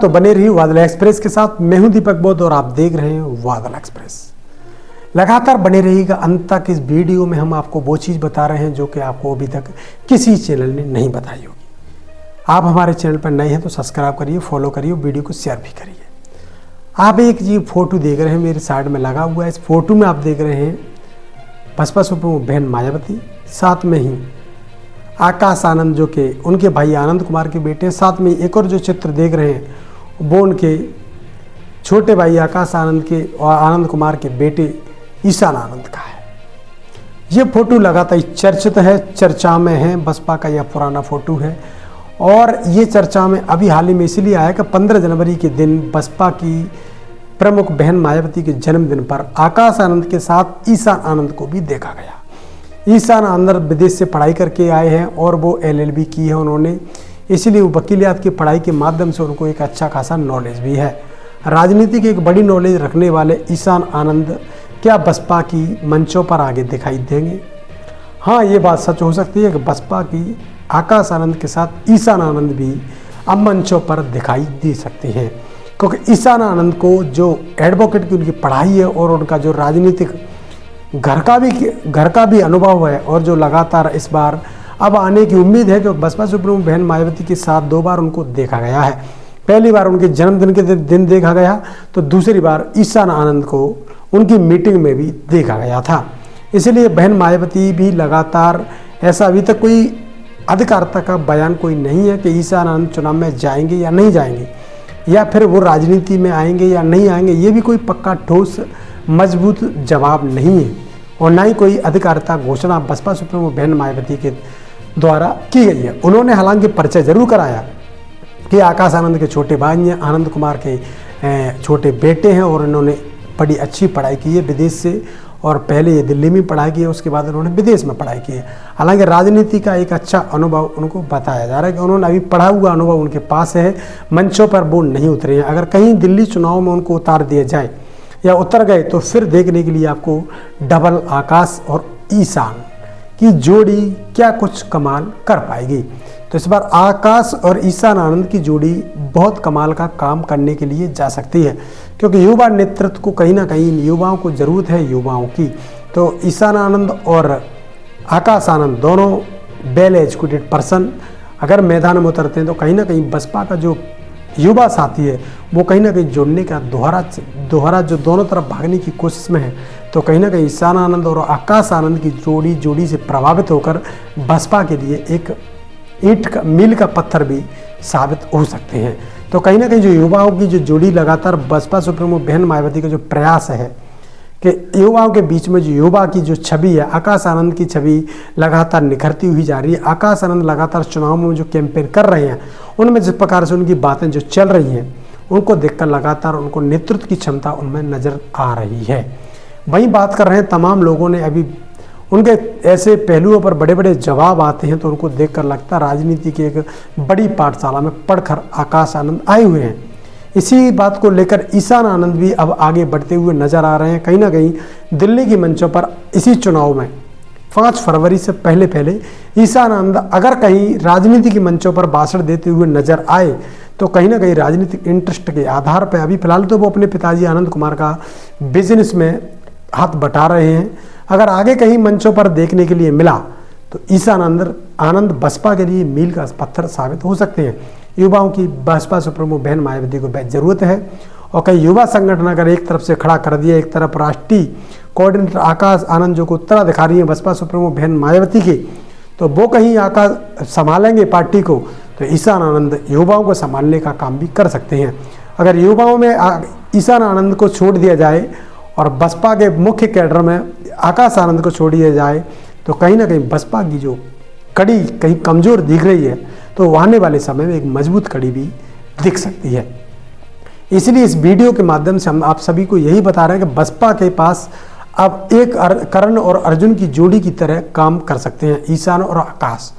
तो बने रहिए बादल एक्सप्रेस के साथ। मैं हूं दीपक बोध और आप देख रहे हैं बादल एक्सप्रेस। लगातार बने रहिएगा अंत तक। इस वीडियो में हम आपको वो चीज़ बता रहे हैं जो कि आपको अभी तक किसी चैनल ने नहीं बताई होगी। आप हमारे चैनल पर नए हैं तो सब्सक्राइब करिए, फॉलो करिए, वीडियो को शेयर भी करिए। आप एक जी फोटो देख रहे हैं मेरे साइड में लगा हुआ है। इस फोटो में आप देख रहे हैं बसपा सुप्रीमो बहन मायावती, साथ में ही आकाश आनंद जो कि उनके भाई आनंद कुमार के बेटे। साथ में एक और जो चित्र देख रहे हैं वो उनके छोटे भाई आकाश आनंद के और आनंद कुमार के बेटे ईशान आनंद का है। ये फोटो लगातार चर्चित है, चर्चा में है। बसपा का यह पुराना फोटो है और ये चर्चा में अभी हाल ही में इसलिए आया कि 15 जनवरी के दिन बसपा की प्रमुख बहन मायावती के जन्मदिन पर आकाश आनंद के साथ ईशान आनंद को भी देखा गया। ईशान आनंद विदेश से पढ़ाई करके आए हैं और वो LLB की है उन्होंने, इसलिए वो वकीलियात की पढ़ाई के माध्यम से उनको एक अच्छा खासा नॉलेज भी है। राजनीति की एक बड़ी नॉलेज रखने वाले ईशान आनंद क्या बसपा की मंचों पर आगे दिखाई देंगे? हाँ, ये बात सच हो सकती है कि बसपा की आकाश आनंद के साथ ईशान आनंद भी अब मंचों पर दिखाई दे सकते हैं, क्योंकि ईशान आनंद को जो एडवोकेट की उनकी पढ़ाई है और उनका जो राजनीतिक घर का भी अनुभव है और जो लगातार इस बार अब आने की उम्मीद है कि बसपा सुप्रीमो बहन मायावती के साथ 2 बार उनको देखा गया है। पहली बार उनके जन्मदिन के दिन देखा गया, तो दूसरी बार ईशान आनंद को उनकी मीटिंग में भी देखा गया था। इसलिए बहन मायावती भी लगातार, ऐसा अभी तक कोई अधिकारिता का बयान कोई नहीं है कि ईशान आनंद चुनाव में जाएंगे या नहीं जाएंगे, या फिर वो राजनीति में आएंगे या नहीं आएंगे। ये भी कोई पक्का ठोस मजबूत जवाब नहीं है और ना ही कोई अधिकारिता घोषणा बसपा सुप्रीमो बहन मायावती के द्वारा की गई है। उन्होंने हालांकि परिचय जरूर कराया कि आकाश आनंद के छोटे भाई हैं, आनंद कुमार के छोटे बेटे हैं और इन्होंने बड़ी अच्छी पढ़ाई की है विदेश से, और पहले ये दिल्ली में पढ़ाई की है, उसके बाद उन्होंने विदेश में पढ़ाई की है। हालांकि राजनीति का एक अच्छा अनुभव उनको बताया जा रहा है कि उन्होंने अभी पढ़ा हुआ अनुभव उनके पास है। मंचों पर वो नहीं उतरे हैं। अगर कहीं दिल्ली चुनाव में उनको उतार दिया जाए या उतर गए तो फिर देखने के लिए आपको डबल आकाश और ईशान की जोड़ी क्या कुछ कमाल कर पाएगी। तो इस बार आकाश और ईशान आनंद की जोड़ी बहुत कमाल का काम करने के लिए जा सकती है, क्योंकि युवा नेतृत्व को कहीं ना कहीं युवाओं को ज़रूरत है युवाओं की। तो ईशान आनंद और आकाश आनंद दोनों वेल एजुकेटेड पर्सन अगर मैदान में उतरते हैं तो कहीं ना कहीं बसपा का जो युवा साथी है वो कहीं ना कहीं जुड़ने का दोहरा जो दोनों तरफ भागने की कोशिश में है। तो कहीं ना कहीं ईशान आनंद और आकाश आनंद की जोड़ी से प्रभावित होकर बसपा के लिए एक मील का पत्थर भी साबित हो सकते हैं। तो कहीं ना कहीं जो युवाओं की जो जोड़ी लगातार बसपा सुप्रीमो बहन मायावती का जो प्रयास है कि युवाओं के बीच में जो युवा की जो छवि है, आकाश आनंद की छवि लगातार निखरती हुई जा रही है। आकाश आनंद लगातार चुनाव में जो कैंपेन कर रहे हैं उनमें जिस प्रकार से उनकी बातें जो चल रही हैं उनको देखकर लगातार उनको नेतृत्व की क्षमता उनमें नज़र आ रही है। वहीं बात कर रहे हैं तमाम लोगों ने, अभी उनके ऐसे पहलुओं पर बड़े बड़े जवाब आते हैं तो उनको देखकर लगता है राजनीति की एक बड़ी पाठशाला में पढ़कर आकाश आनंद आए हुए हैं। इसी बात को लेकर ईशान आनंद भी अब आगे बढ़ते हुए नजर आ रहे हैं। कहीं ना कहीं दिल्ली की मंचों पर इसी चुनाव में 5 फरवरी से पहले ईशान आनंद अगर कहीं राजनीति की मंचों पर भाषण देते हुए नजर आए तो कहीं ना कहीं राजनीतिक इंटरेस्ट के आधार पर अभी फिलहाल तो वो अपने पिताजी आनंद कुमार का बिजनेस में हाथ बटा रहे हैं। अगर आगे कहीं मंचों पर देखने के लिए मिला तो ईशान आनंद बसपा के लिए मील का पत्थर साबित हो सकते हैं। युवाओं की बसपा सुप्रीमो बहन मायावती को बेहद ज़रूरत है और कई युवा संगठन अगर एक तरफ से खड़ा कर दिया, एक तरफ राष्ट्रीय कोऑर्डिनेटर आकाश आनंद जो को उत्तरा दिखा रही है बसपा सुप्रीमो बहन मायावती की, तो वो कहीं आकाश संभालेंगे पार्टी को तो ईशान आनंद युवाओं को संभालने का काम भी कर सकते हैं। अगर युवाओं में ईशान आनंद को छोड़ दिया जाए और बसपा के मुख्य कैडर में आकाश आनंद को छोड़ दिया जाए तो कहीं ना कहीं बसपा की जो कड़ी कहीं कमज़ोर दिख रही है तो आने वाले समय में एक मजबूत कड़ी भी दिख सकती है। इसलिए इस वीडियो के माध्यम से हम आप सभी को यही बता रहे हैं कि बसपा के पास अब एक करण और अर्जुन की जोड़ी की तरह काम कर सकते हैं ईशान और आकाश।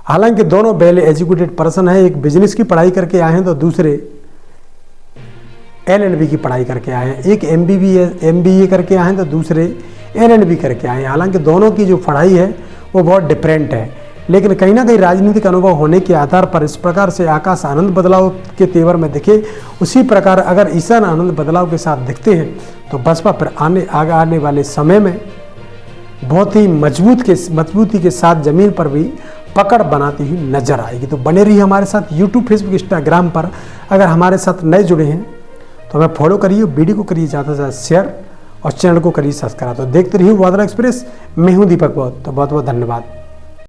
हालांकि दोनों वेल एजुकेटेड पर्सन है, एक बिजनेस की पढ़ाई करके आए हैं तो दूसरे LLB की पढ़ाई करके आए हैं, एक MBA करके आए हैं तो दूसरे LLB करके आए हैं। हालांकि दोनों की जो पढ़ाई है वो बहुत डिफरेंट है। लेकिन कहीं ना कहीं राजनीतिक अनुभव होने के आधार पर इस प्रकार से आकाश आनंद बदलाव के तेवर में दिखे, उसी प्रकार अगर ईशान आनंद बदलाव के साथ दिखते हैं तो बसपा फिर आने वाले समय में बहुत ही मजबूती के साथ जमीन पर भी पकड़ बनाती हुई नजर आएगी। तो बने रहिए हमारे साथ यूट्यूब, फेसबुक, इंस्टाग्राम पर। अगर हमारे साथ नए जुड़े हैं तो हमें फॉलो करिए, वीडियो को करिए ज़्यादा से ज़्यादा शेयर और चैनल को करिए सब्सक्राइब। तो देखते रहिए बादल एक्सप्रेस। मैं हूं दीपक बहुत, तो बहुत बहुत धन्यवाद।